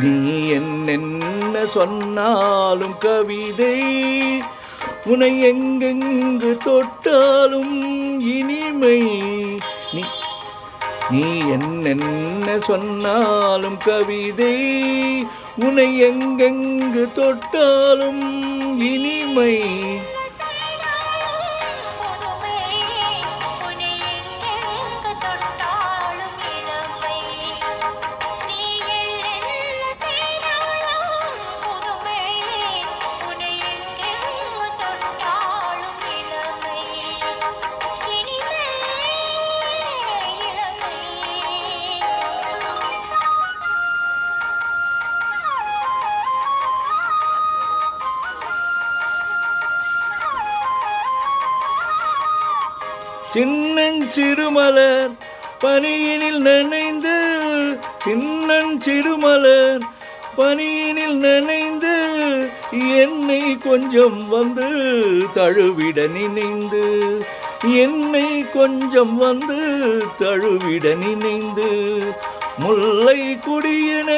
நீ என்னென்ன சொன்னாலும் கவிதை, உனை எங்கெங்கு தொட்டாலும் இனிமை. நீ நீ என்னென்ன சொன்னாலும் கவிதை, உனை எங்கெங்கு தொட்டாலும் இனிமை. சின்னஞ்சிறுமலர் பனியினில் நனைந்து, சின்னஞ்சிறுமலர் பனியினில் நனைந்து, என்னை கொஞ்சம் வந்து தழுவிட நினைந்து, என்னை கொஞ்சம் வந்து தழுவிட நினைந்து, முல்லை கொடியன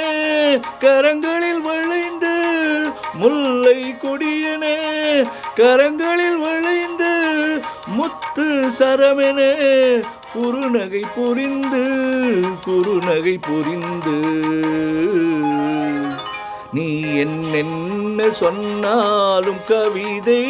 கரங்களில் வளைந்து, முல்லை கொடியன கரங்களில் வளைந்து, முத்து சரமென குறுநகை புரிந்து, குறுநகை புரிந்து. நீ என்னென்ன சொன்னாலும் கவிதை,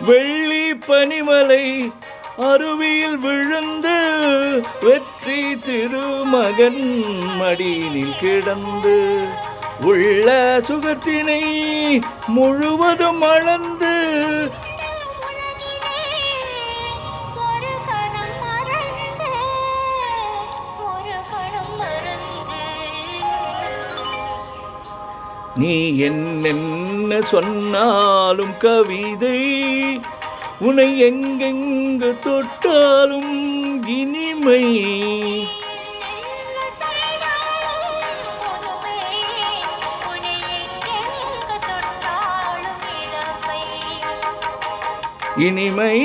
வெள்ளி பனிமலை அருவியில் விழுந்து, வெற்றி திருமகன் மடியினில் கிடந்து, உள்ள சுகத்தினை முழுவதும் அளந்து, நீ என்னென்ன சொன்னாலும் கவிதை, உனை எங்கெங்கு தொட்டாலும் இனிமை. இனிமை.